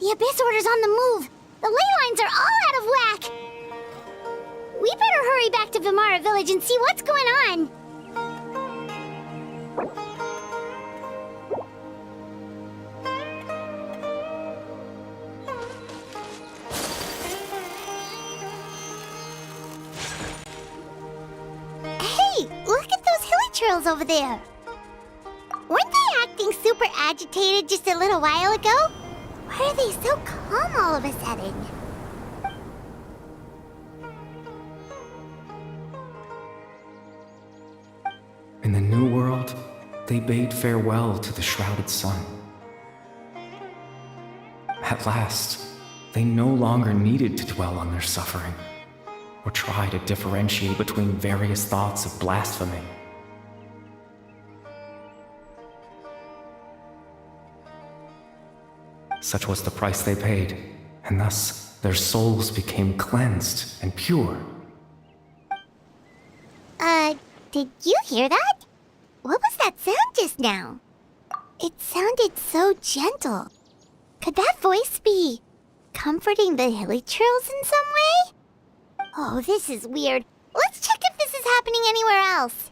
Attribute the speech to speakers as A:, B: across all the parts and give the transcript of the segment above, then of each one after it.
A: The Abyss Order's on the move. The ley lines are all out of whack. We better hurry back to Vimara Village and see what's going on. Hey, look at those hilichurls over there. Weren't they acting super agitated just a little while ago? Why are they so calm all of a sudden?
B: In the new world, they bade farewell to the shrouded sun. At last, they no longer needed to dwell on their suffering, or try to differentiate between various thoughts of blasphemy. Such was the price they paid, and thus their souls became cleansed and pure.
A: Did you hear that? What was that sound just now? It sounded so gentle. Could that voice be comforting the hilichurls in some way? Oh, this is weird. Let's check if this is happening anywhere else.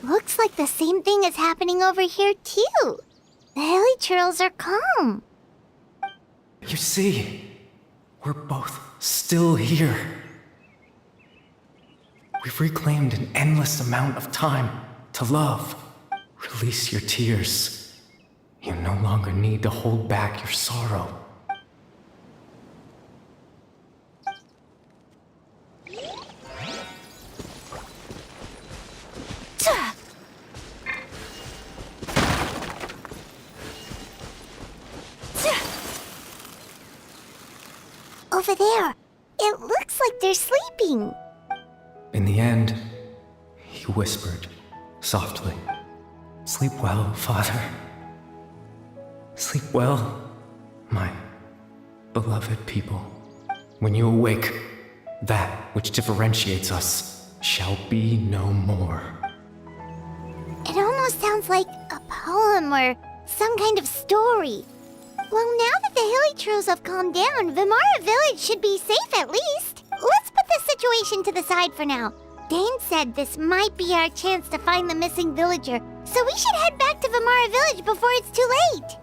A: Looks like the same thing is happening over here, too. The hilichurls are calm.
B: You see, we're both still here. We've reclaimed an endless amount of time to love. Release your tears. You no longer need to hold back your sorrow.
A: Over there. It looks like they're sleeping.
B: In the end, he whispered, softly, "Sleep well, Father. Sleep well, my beloved people. When you awake, that which differentiates us shall be no more."
A: It almost sounds like a poem or some kind of story. Well, now that the hilichurls have calmed down, Vimara Village should be safe at least. Let's put this situation to the side for now. Dane said this might be our chance to find the missing villager, so we should head back to Vimara Village before it's too late.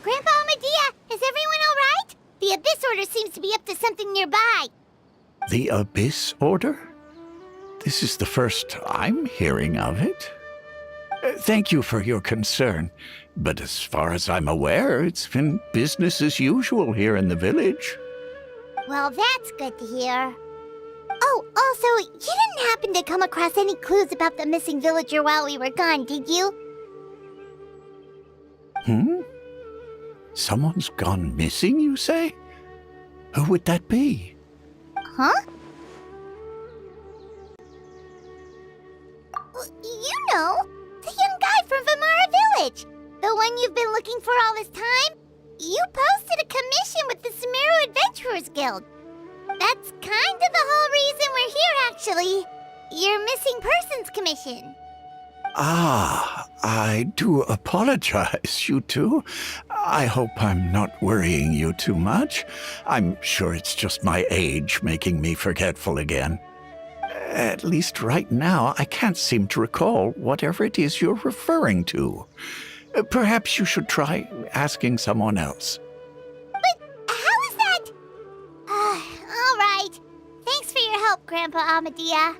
A: Grandpa Amadhiah, is everyone all right? The Abyss Order seems to be up to something nearby.
C: The Abyss Order? This is the first I'm hearing of it. Thank you for your concern, but as far as I'm aware, it's been business as usual here in the village.
A: Well, that's good to hear. Oh, also, you didn't happen to come across any clues about the missing villager while we were gone, did you?
C: Someone's gone missing, you say? Who would that be?
A: Huh? You know, the young guy from Vimara Village. The one you've been looking for all this time. You posted a commission with the Sumeru Adventurers Guild. That's kind of the whole reason we're here, actually. Your missing persons commission.
C: Ah, I do apologize, you two. I hope I'm not worrying you too much. I'm sure it's just my age making me forgetful again. At least right now, I can't seem to recall whatever it is you're referring to. Perhaps you should try asking someone else.
A: But how is that? All right. Thanks for your help, Grandpa Amadhiah.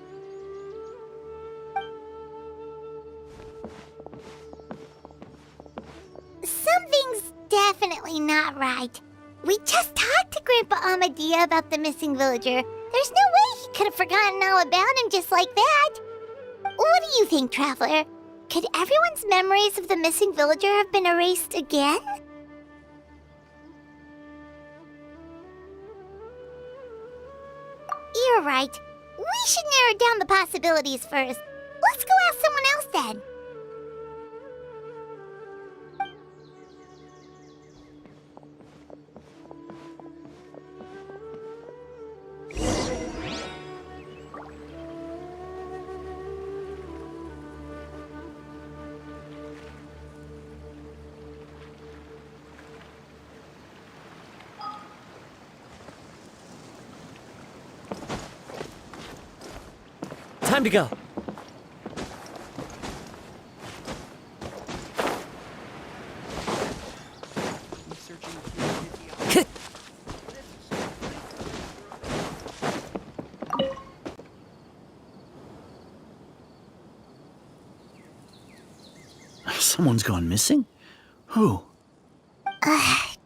A: Something's definitely not right. We just talked to Grandpa Amadhiah about the missing villager. There's no way he could have forgotten all about him just like that. What do you think, Traveler? Could everyone's memories of the missing villager have been erased again? You're right. We should narrow down the possibilities first. Let's go ask someone else then.
D: Time to go.
E: Someone's gone missing? Who?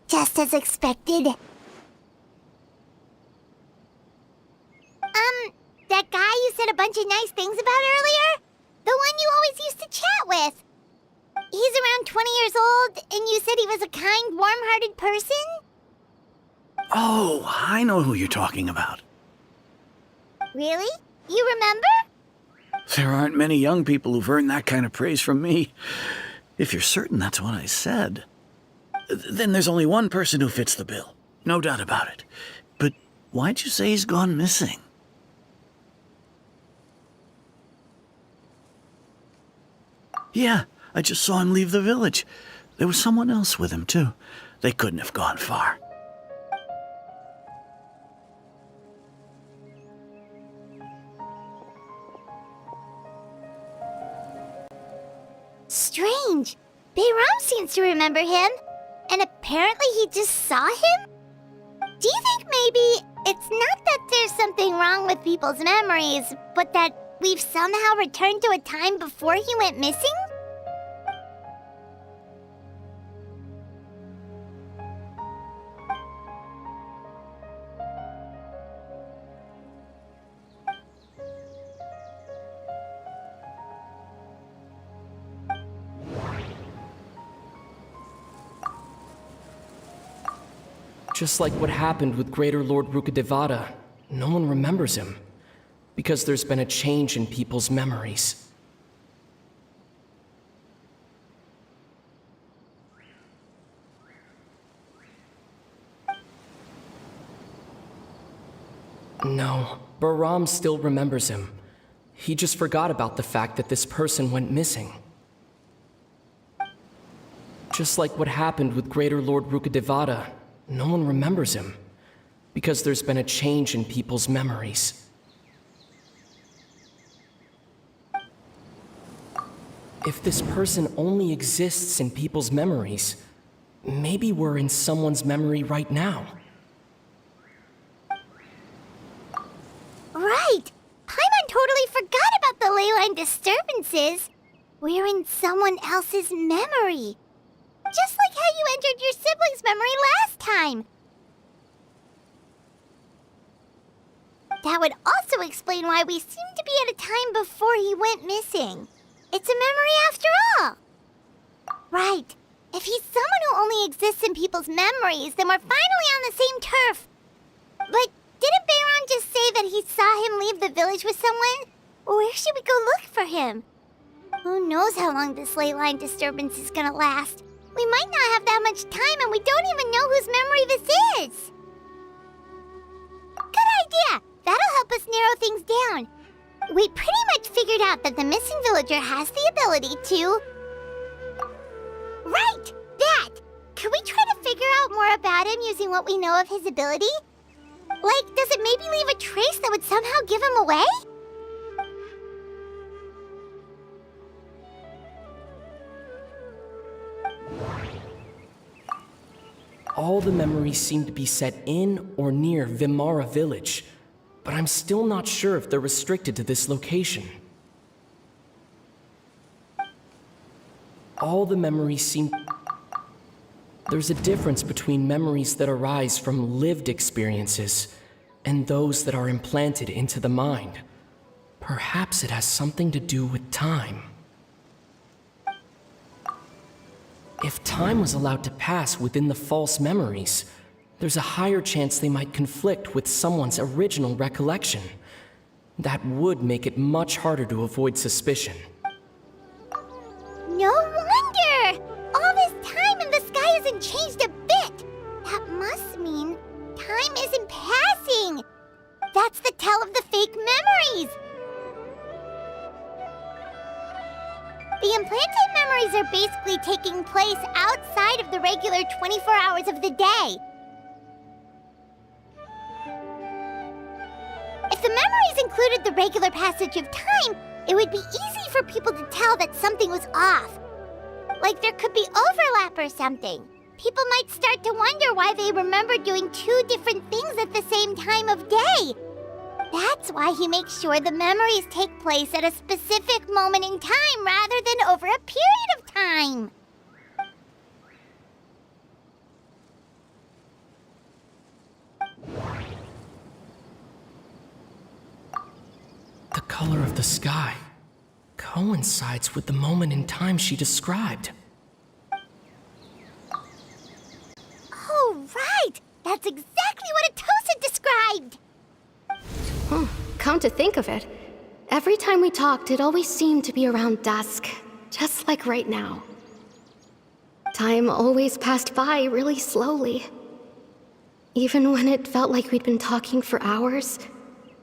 A: Just as expected. That guy you said a bunch of nice things about earlier? The one you always used to chat with. He's around 20 years old, and you said he was a kind, warm-hearted person?
E: Oh, I know who you're talking about.
A: Really? You remember?
E: There aren't many young people who've earned that kind of praise from me. If you're certain that's what I said, then there's only one person who fits the bill. No doubt about it. But why'd you say he's gone missing? Yeah, I just saw him leave the village. There was someone else with him, too. They couldn't have gone far.
A: Strange. Bahram seems to remember him, and apparently he just saw him? Do you think maybe it's not that there's something wrong with people's memories, but that we've somehow returned to a time before he went missing?
B: Just like what happened with Greater Lord Rukkhadevata, no one remembers him, because there's been a change in people's memories. No, Bahram still remembers him. He just forgot about the fact that this person went missing. Just like what happened with Greater Lord Rukkhadevata, no one remembers him, because there's been a change in people's memories. If this person only exists in people's memories, maybe we're in someone's memory right now.
A: Right! Paimon totally forgot about the leyline disturbances. We're in someone else's memory. Just like how you entered your sibling's memory last time. That would also explain why we seem to be at a time before he went missing. It's a memory after all. Right. If he's someone who only exists in people's memories, then we're finally on the same turf. But didn't Bahram just say that he saw him leave the village with someone? Where should we go look for him? Who knows how long this ley line disturbance is gonna last? We might not have that much time, and we don't even know whose memory this is. Good idea! That'll help us narrow things down. We pretty much figured out that the missing villager has the ability to... Right! That! Can we try to figure out more about him using what we know of his ability? Like, does it maybe leave a trace that would somehow give him away?
F: All the memories seem to be set in or near Vimara village, but I'm still not sure if they're restricted to this location. All the memories seem... There's a difference between memories that arise from lived experiences and those that are implanted into the mind. Perhaps it has something to do with time. If time was allowed to pass within the false memories, there's a higher chance they might conflict with someone's original recollection. That would make it much harder to avoid suspicion.
A: No wonder! All this time and the sky hasn't changed a bit! That must mean time isn't passing! That's the tell of the fake memories! The implanted memories are basically taking place outside of the regular 24 hours of the day. If the memories included the regular passage of time, it would be easy for people to tell that something was off. Like there could be overlap or something. People might start to wonder why they remember doing two different things at the same time of day. That's why he makes sure the memories take place at a specific moment in time rather than over a period of time.
F: The color of the sky coincides with the moment in time she described.
A: Oh, right! That's exactly what Atossa described!
G: Come to think of it, every time we talked, it always seemed to be around dusk, just like right now. Time always passed by really slowly. Even when it felt like we'd been talking for hours,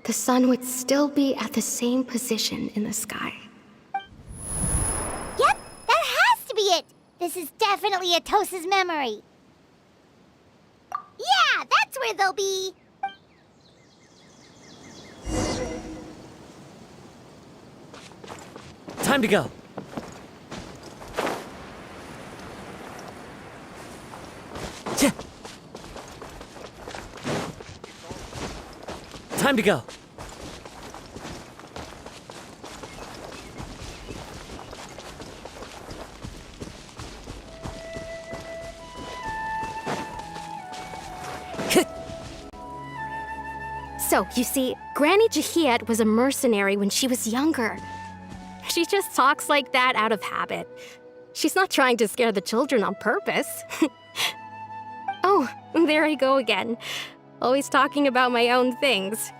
G: the sun would still be at the same position in the sky.
A: Yep, that has to be it! This is definitely Atossa's memory. Yeah, that's where they'll be!
D: Time to go. Time to go.
G: So, you see, Granny Jahiet was a mercenary when she was younger. She just talks like that out of habit. She's not trying to scare the children on purpose. Oh, there I go again. Always talking about my own things.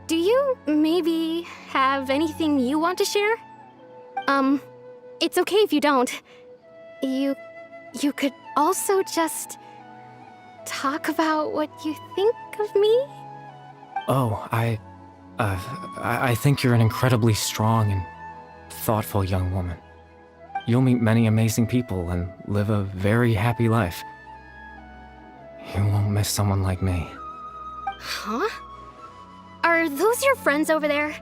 G: Do you maybe have anything you want to share? It's okay if you don't. You could also just talk about what you think of me?
B: Oh, I think you're an incredibly strong and thoughtful young woman. You'll meet many amazing people and live a very happy life. You won't miss someone like me.
G: Huh? Are those your friends over there?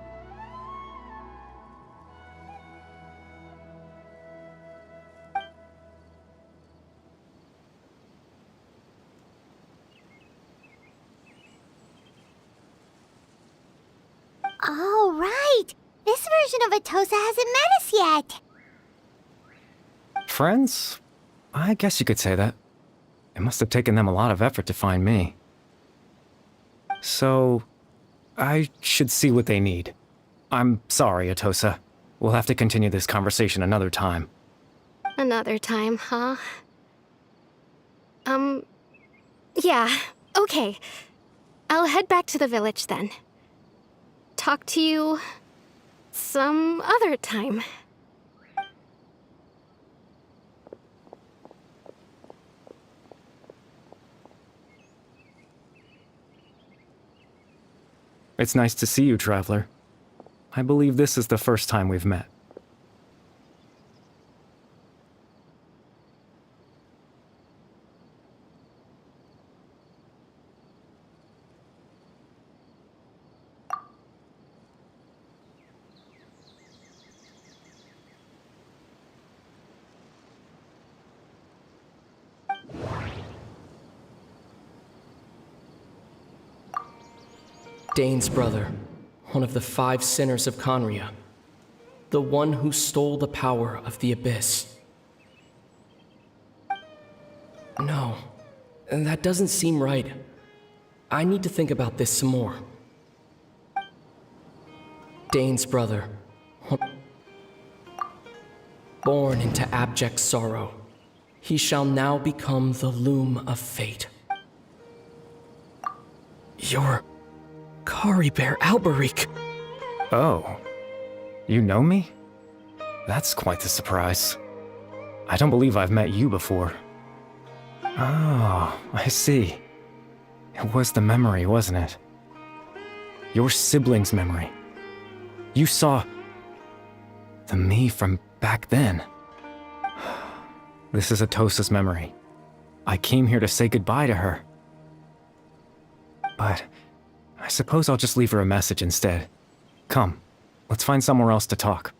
A: Oh, right! This version of Atossa hasn't met us yet!
B: Friends? I guess you could say that. It must have taken them a lot of effort to find me. So, I should see what they need. I'm sorry, Atossa. We'll have to continue this conversation another time.
G: Another time, huh? Yeah, okay. I'll head back to the village then. Talk to you some other time.
B: It's nice to see you, Traveler. I believe this is the first time we've met.
F: Dane's brother, one of the 5 sinners of Conria, the one who stole the power of the Abyss. No, that doesn't seem right. I need to think about this some more. Dane's brother, born into abject sorrow, he shall now become the loom of fate. You're Caribert Alberic.
B: Oh, you know me? That's quite the surprise. I don't believe I've met you before. Oh, I see. It was the memory, wasn't it? Your sibling's memory. You saw the me from back then. This is Atossa's memory. I came here to say goodbye to her. But I suppose I'll just leave her a message instead. Come, let's find somewhere else to talk.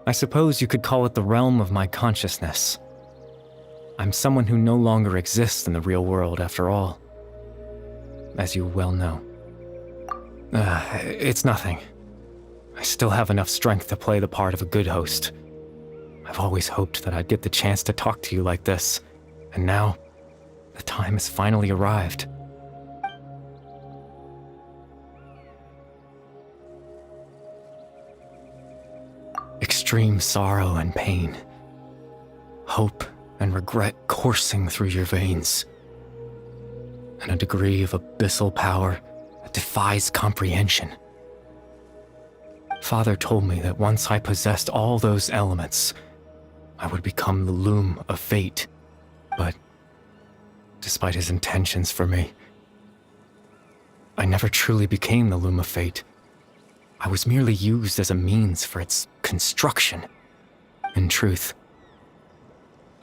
B: I suppose you could call it the realm of my consciousness. I'm someone who no longer exists in the real world, after all. As you well know. It's nothing. I still have enough strength to play the part of a good host. I've always hoped that I'd get the chance to talk to you like this, and now, the time has finally arrived. Extreme sorrow and pain, hope and regret coursing through your veins, and a degree of abyssal power that defies comprehension. Father told me that once I possessed all those elements, I would become the loom of fate, but despite his intentions for me, I never truly became the loom of fate. I was merely used as a means for its construction. In truth,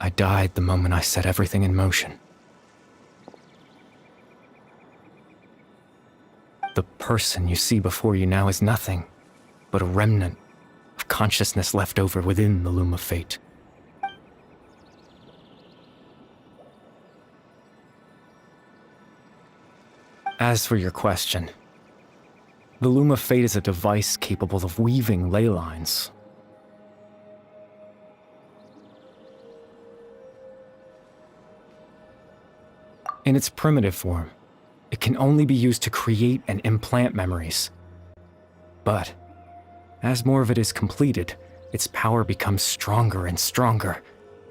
B: I died the moment I set everything in motion. The person you see before you now is nothing but a remnant of consciousness left over within the loom of fate. As for your question, the loom of fate is a device capable of weaving ley lines. In its primitive form, it can only be used to create and implant memories. But as more of it is completed, its power becomes stronger and stronger,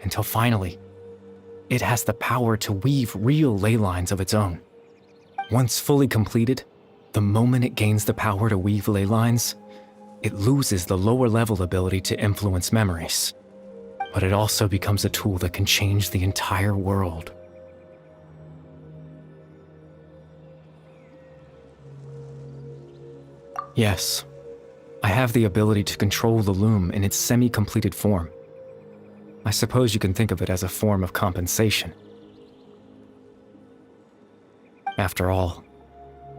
B: until finally, it has the power to weave real ley lines of its own. Once fully completed, the moment it gains the power to weave ley lines, it loses the lower-level ability to influence memories. But it also becomes a tool that can change the entire world. Yes, I have the ability to control the loom in its semi-completed form. I suppose you can think of it as a form of compensation. After all,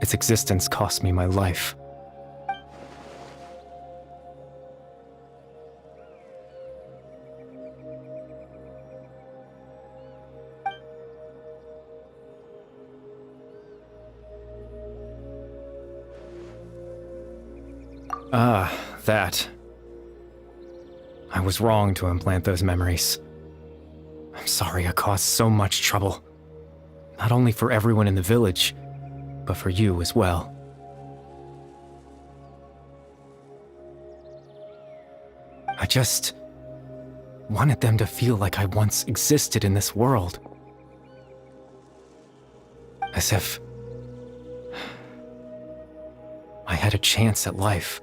B: its existence cost me my life. Ah, that. I was wrong to implant those memories. I'm sorry I caused so much trouble. Not only for everyone in the village, but for you as well. I just wanted them to feel like I once existed in this world. As if I had a chance at life.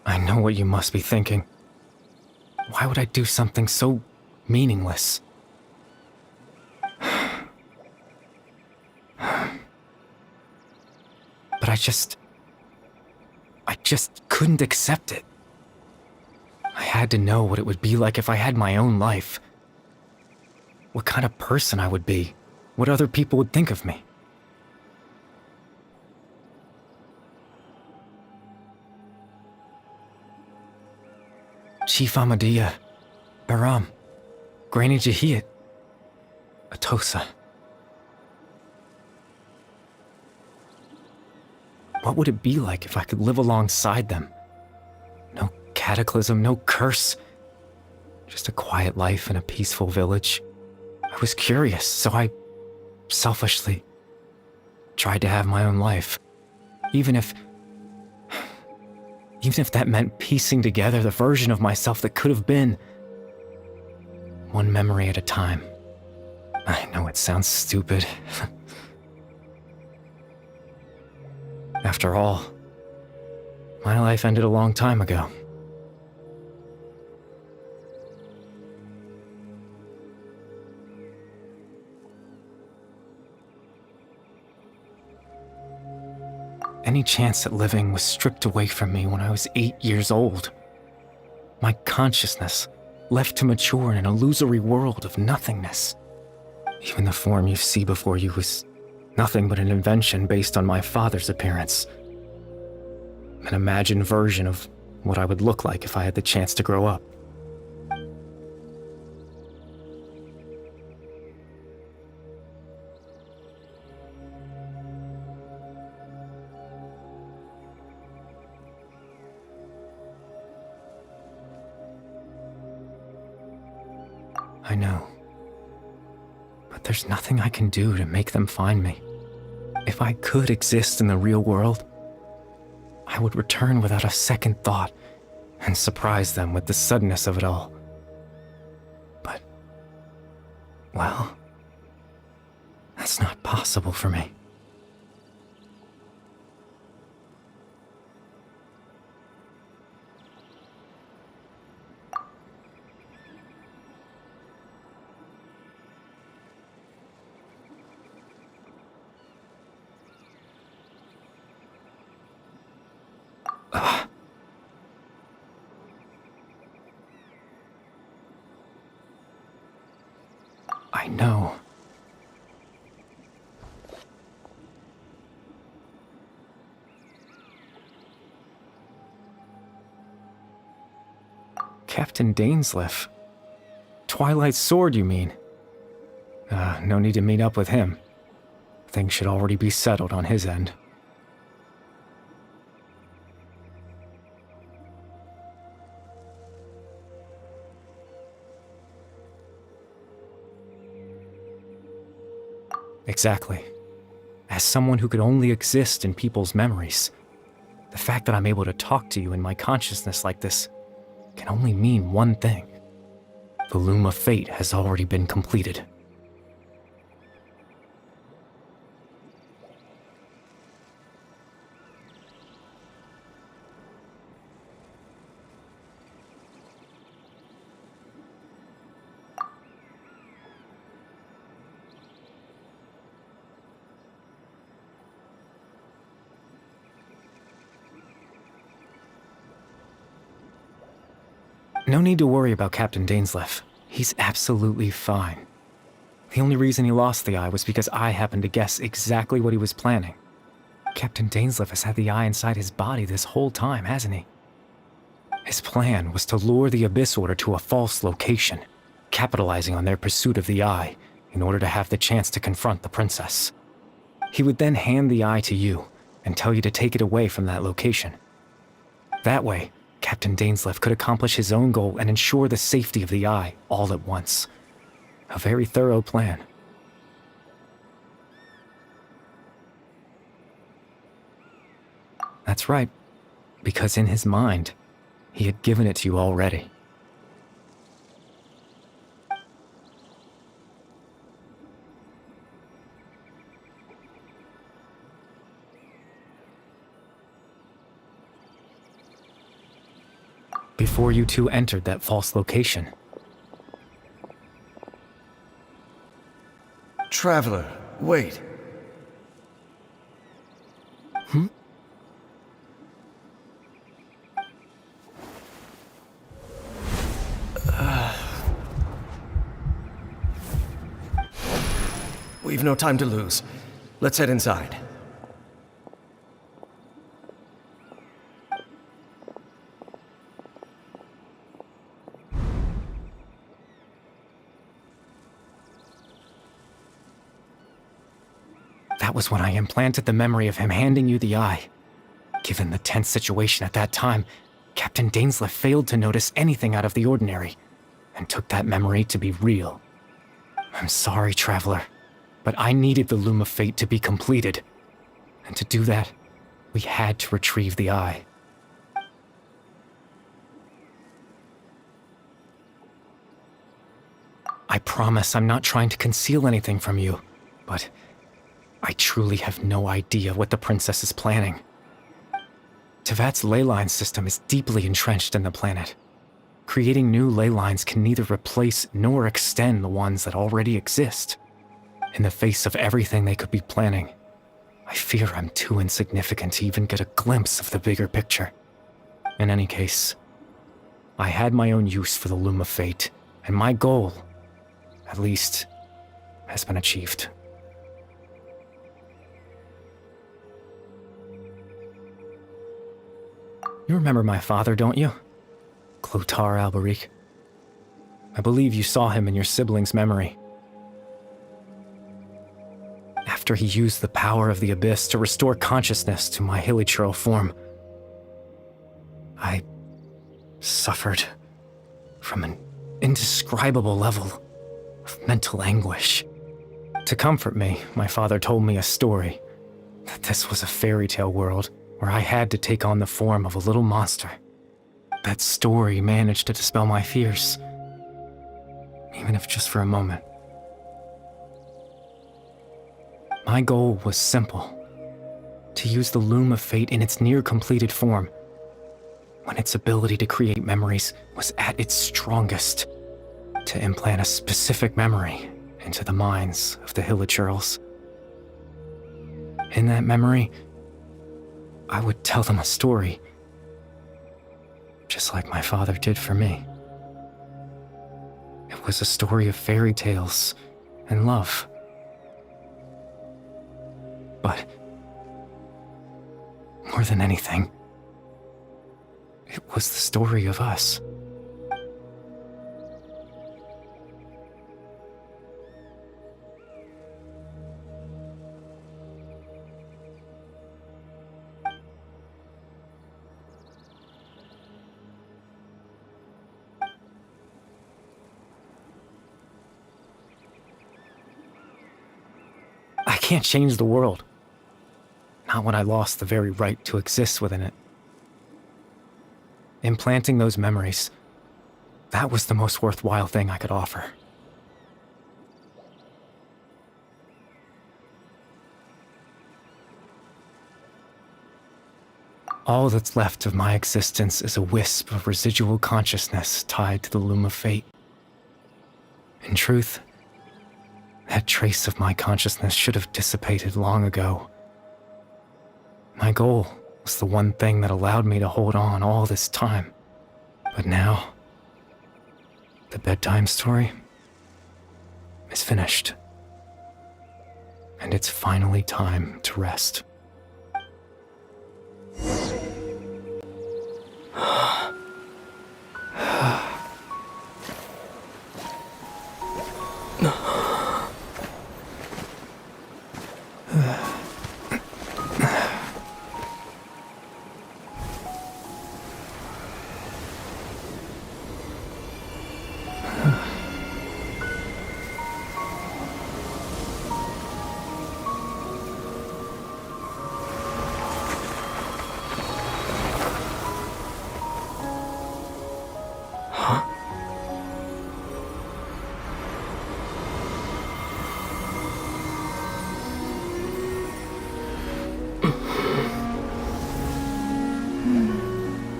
B: I know what you must be thinking. Why would I do something so meaningless? But I just couldn't accept it. I had to know what it would be like if I had my own life. What kind of person I would be. What other people would think of me. Chief Amadhiah, Bahram, Granny Jahiat, Atossa. What would it be like if I could live alongside them? No cataclysm, no curse. Just a quiet life in a peaceful village. I was curious, so I selfishly tried to have my own life. Even if that meant piecing together the version of myself that could have been. One memory at a time. I know it sounds stupid. After all, my life ended a long time ago. Any chance at living was stripped away from me when I was 8 years old. My consciousness left to mature in an illusory world of nothingness. Even the form you see before you was nothing but an invention based on my father's appearance. An imagined version of what I would look like if I had the chance to grow up. I know. But there's nothing I can do to make them find me. If I could exist in the real world, I would return without a second thought and surprise them with the suddenness of it all. But, well, that's not possible for me. I know. Captain Dainsleif. Twilight Sword, you mean? No need to meet up with him. Things should already be settled on his end. Exactly. As someone who could only exist in people's memories, The fact that I'm able to talk to you in my consciousness like this can only mean one thing. The loom of fate has already been completed. No need to worry about Captain Dainsleif. He's absolutely fine. The only reason he lost the eye was because I happened to guess exactly what he was planning. Captain Dainsleif has had the eye inside his body this whole time, hasn't he? His plan was to lure the Abyss Order to a false location, capitalizing on their pursuit of the eye in order to have the chance to confront the princess. He would then hand the eye to you and tell you to take it away from that location. That way, Captain Dainsleif could accomplish his own goal and ensure the safety of the eye all at once. A very thorough plan. That's right, because in his mind, he had given it to you already. Before you two entered that false location.
H: Traveler, wait. We've no time to lose. Let's head inside.
B: That was when I implanted the memory of him handing you the eye. Given the tense situation at that time, Captain Dainsleif failed to notice anything out of the ordinary, and took that memory to be real. I'm sorry, Traveler, but I needed the Loom of Fate to be completed. And to do that, we had to retrieve the eye. I promise I'm not trying to conceal anything from you, but I truly have no idea what the princess is planning. Tevat's ley line system is deeply entrenched in the planet. Creating new ley lines can neither replace nor extend the ones that already exist. In the face of everything they could be planning, I fear I'm too insignificant to even get a glimpse of the bigger picture. In any case, I had my own use for the Loom of Fate, and my goal, at least, has been achieved. You remember my father, don't you? Clotar Alberic. I believe you saw him in your sibling's memory. After he used the power of the Abyss to restore consciousness to my hilichurl form, I suffered from an indescribable level of mental anguish. To comfort me, my father told me a story, that this was a fairy tale world where I had to take on the form of a little monster. That story managed to dispel my fears, even if just for a moment. My goal was simple: to use the Loom of Fate in its near-completed form, when its ability to create memories was at its strongest, to implant a specific memory into the minds of the hilichurls. In that memory, I would tell them a story, just like my father did for me. It was a story of fairy tales and love. But more than anything, it was the story of us. I can't change the world. Not not when I lost the very right to exist within it. Implanting those memories, that was the most worthwhile thing I could offer. All that's left of my existence is a wisp of residual consciousness tied to the loom of fate. In truth, that trace of my consciousness should have dissipated long ago. My goal was the one thing that allowed me to hold on all this time. But now, the bedtime story is finished. And it's finally time to rest.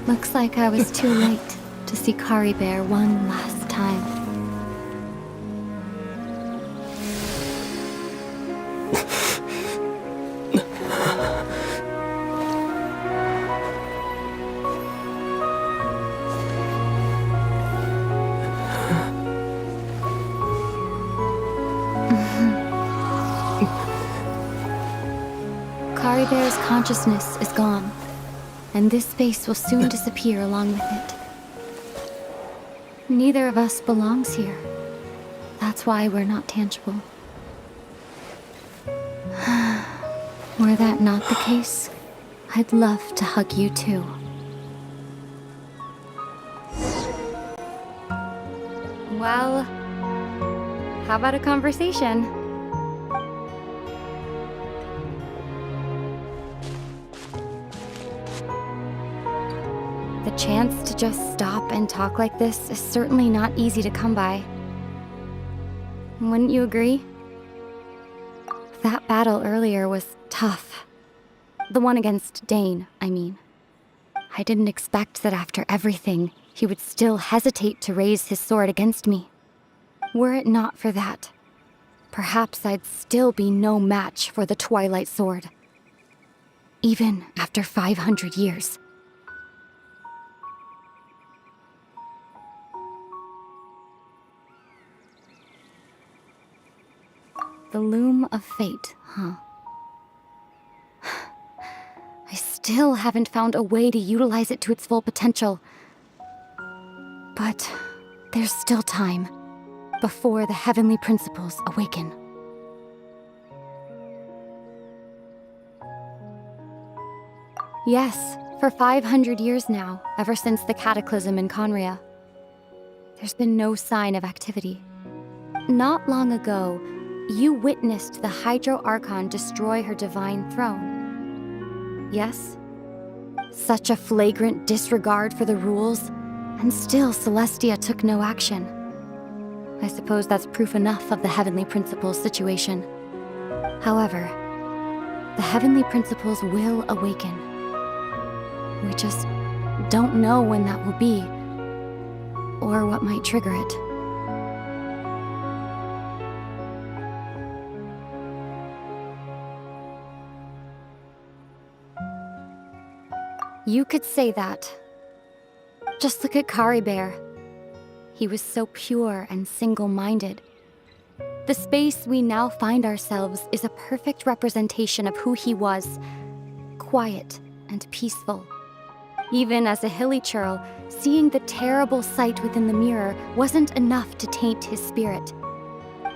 I: Looks like I was too late to see Caribert one last time. Caribert's consciousness is gone, and this space will soon disappear along with it. Neither of us belongs here. That's why we're not tangible. Were that not the case, I'd love to hug you too. Well, how about a conversation? The chance to just stop and talk like this is certainly not easy to come by. Wouldn't you agree? That battle earlier was tough. The one against Dane, I mean. I didn't expect that after everything, he would still hesitate to raise his sword against me. Were it not for that, perhaps I'd still be no match for the Twilight Sword. Even after 500 years. The loom of fate, huh? I still haven't found a way to utilize it to its full potential. But there's still time before the heavenly principles awaken. Yes, for 500 years now, ever since the cataclysm in Conria, there's been no sign of activity. Not long ago, you witnessed the Hydro Archon destroy her divine throne. Yes? Such a flagrant disregard for the rules, and still Celestia took no action. I suppose that's proof enough of the Heavenly Principles situation. However, the Heavenly Principles will awaken. We just don't know when that will be, or what might trigger it. You could say that. Just look at Caribert. He was so pure and single-minded. The space we now find ourselves is a perfect representation of who he was. Quiet and peaceful. Even as a hilichurl, seeing the terrible sight within the mirror wasn't enough to taint his spirit.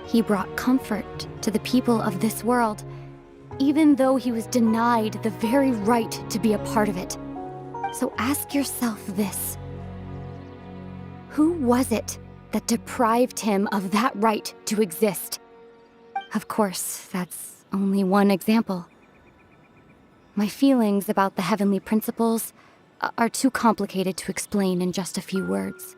I: He brought comfort to the people of this world, even though he was denied the very right to be a part of it. So ask yourself this. Who was it that deprived him of that right to exist? Of course, that's only one example. My feelings about the heavenly principles are too complicated to explain in just a few words.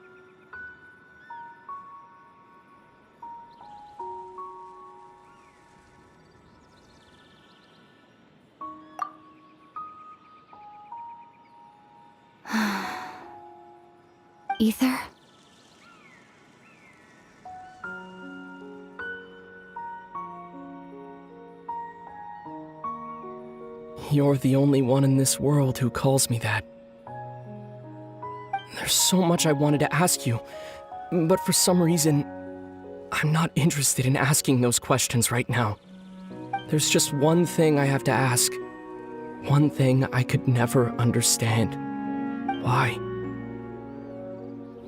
I: Ether?
F: You're the only one in this world who calls me that. There's so much I wanted to ask you, but for some reason, I'm not interested in asking those questions right now. There's just one thing I have to ask. One thing I could never understand. Why?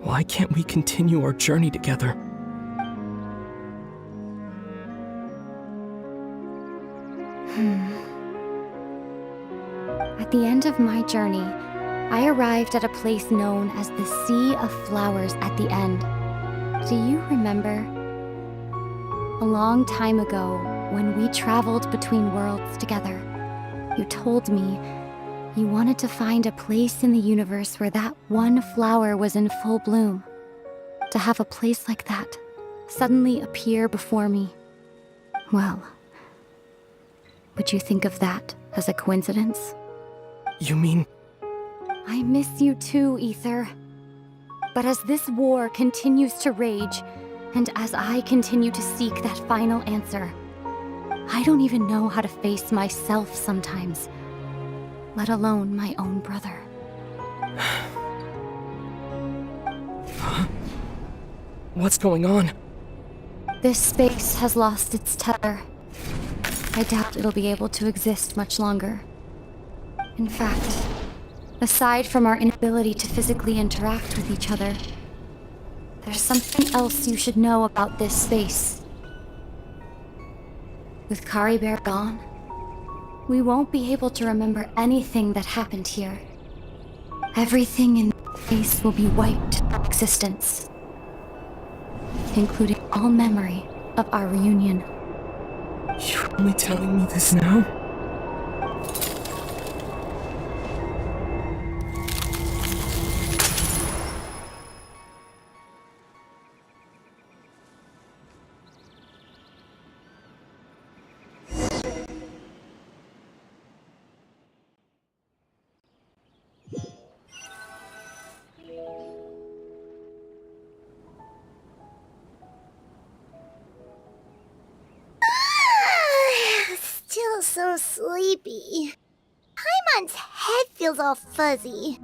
F: Why can't we continue our journey together?
I: At the end of my journey, I arrived at a place known as the Sea of Flowers at the end. Do you remember? A long time ago, when we traveled between worlds together, you told me you wanted to find a place in the universe where that one flower was in full bloom. To have a place like that suddenly appear before me. Well, would you think of that as a coincidence?
F: You mean...
I: I miss you too, Ether. But as this war continues to rage, and as I continue to seek that final answer, I don't even know how to face myself sometimes, let alone my own brother.
F: What's going on?
I: This space has lost its tether. I doubt it'll be able to exist much longer. In fact, aside from our inability to physically interact with each other, there's something else you should know about this space. With Caribert gone, we won't be able to remember anything that happened here. Everything in space will be wiped from existence, including all memory of our reunion.
F: You're only telling me this now?
A: Still so sleepy. Paimon's head feels all fuzzy.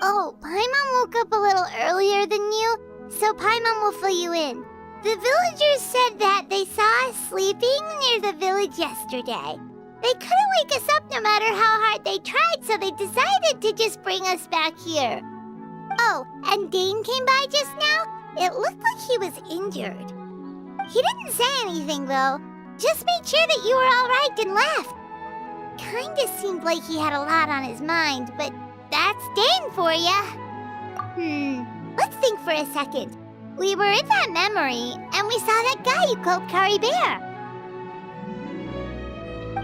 A: Oh, Paimon woke up a little earlier than you, so Paimon will fill you in. The villagers said that they saw us sleeping near the village yesterday. They couldn't wake us up no matter how hard they tried, so they decided to just bring us back here. Oh, and Dane came by just now. It looked like he was injured. He didn't say anything, though. Just made sure that you were all right and left. Kinda seemed like he had a lot on his mind, but that's Dane for ya. Let's think for a second. We were in that memory, and we saw that guy you called Caribert.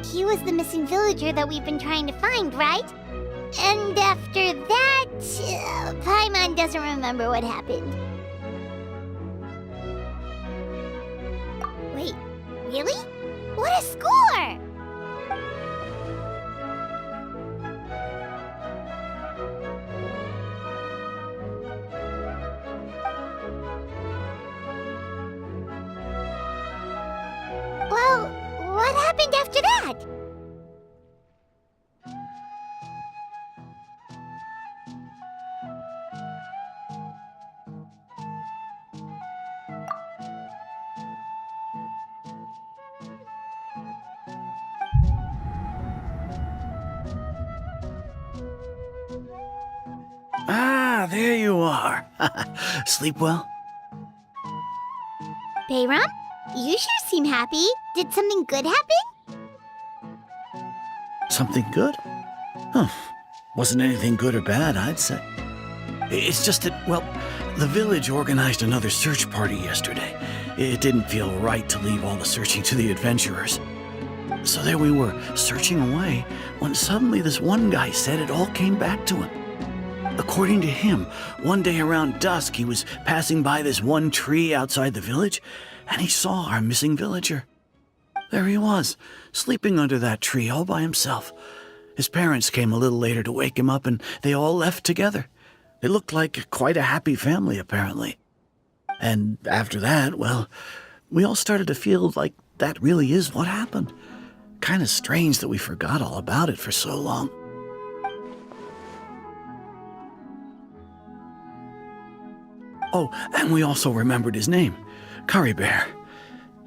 A: He was the missing villager that we've been trying to find, right? And after that, Paimon doesn't remember what happened. Wait, really? What a score! Well, what happened after that?
E: Ah, there you are. Sleep well?
A: Bahram, you sure seem happy. Did something good happen?
E: Something good? Huh. Wasn't anything good or bad, I'd say. It's just that, well, the village organized another search party yesterday. It didn't feel right to leave all the searching to the adventurers. So there we were, searching away, when suddenly this one guy said it all came back to him. According to him, one day around dusk, he was passing by this one tree outside the village, and he saw our missing villager. There he was, sleeping under that tree all by himself. His parents came a little later to wake him up, and they all left together. They looked like quite a happy family, apparently. And after that, well, we all started to feel like that really is what happened. Kind of strange that we forgot all about it for so long. Oh, and we also remembered his name, Caribert.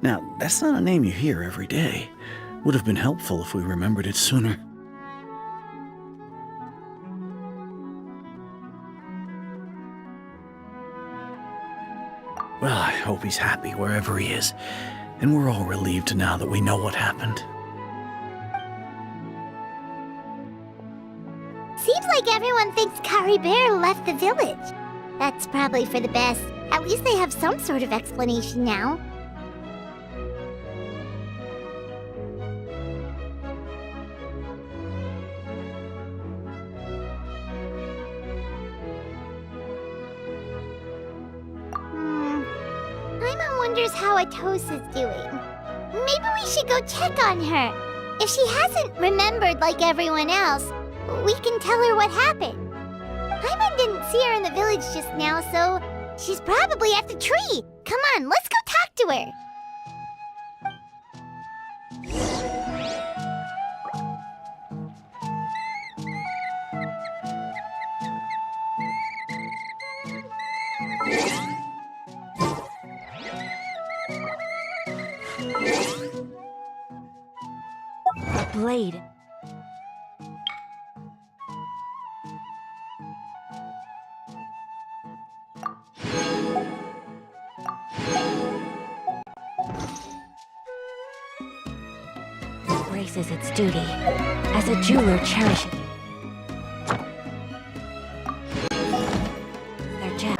E: Now, that's not a name you hear every day. Would have been helpful if we remembered it sooner. Well, I hope he's happy wherever he is, and we're all relieved now that we know what happened.
A: Seems like everyone thinks Caribert left the village. That's probably for the best. At least they have some sort of explanation now. Paimon wonders how Atossa's doing. Maybe we should go check on her. If she hasn't remembered like everyone else, we can tell her what happened. Paimon didn't see her in the village just now, so she's probably at the tree. Come on, let's go talk to her.
J: A blade. Embraces its duty, as a jeweler cherishes it. Their gem.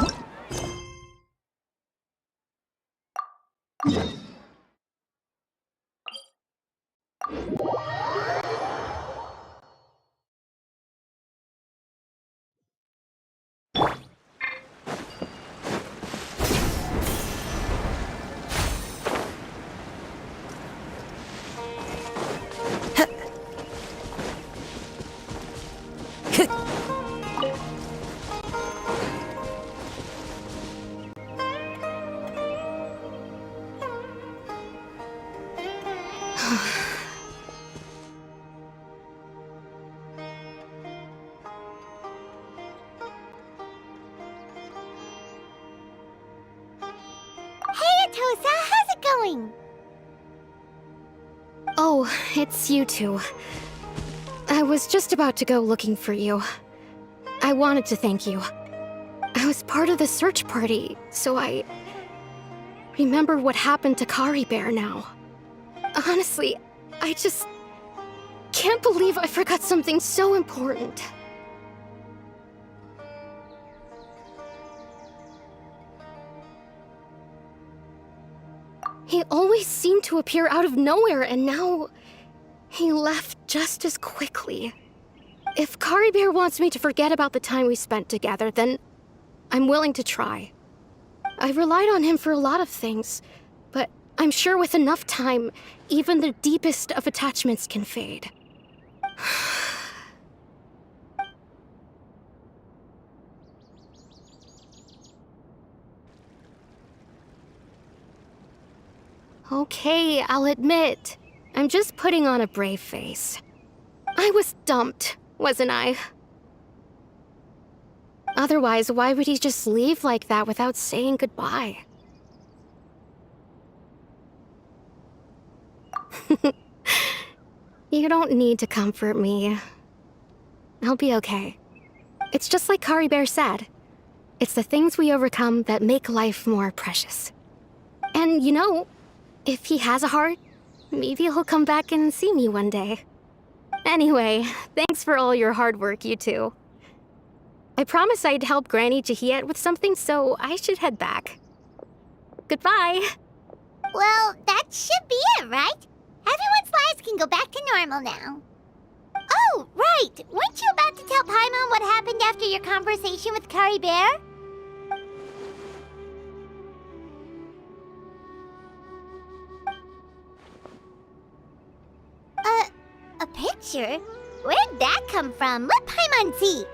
A: Hey, Atossa, how's it going?
G: Oh, it's you two. I was just about to go looking for you. I wanted to thank you. I was part of the search party, so I remember what happened to Caribert now. Honestly, I just can't believe I forgot something so important. He always seemed to appear out of nowhere, and now he left just as quickly. If Caribert wants me to forget about the time we spent together, then I'm willing to try. I relied on him for a lot of things, but I'm sure with enough time, even the deepest of attachments can fade. Okay, I'll admit, I'm just putting on a brave face. I was dumped, wasn't I? Otherwise, why would he just leave like that without saying goodbye? You don't need to comfort me. I'll be okay. It's just like Caribert said. It's the things we overcome that make life more precious. And you know, if he has a heart, maybe he'll come back and see me one day. Anyway, thanks for all your hard work, you two. I promised I'd help Granny Jahiet with something, so I should head back. Goodbye.
A: Well, that should be it, right? Everyone's lives can go back to normal now. Oh, right! Weren't you about to tell Paimon what happened after your conversation with Caribert? A picture? Where'd that come from? Let Paimon see.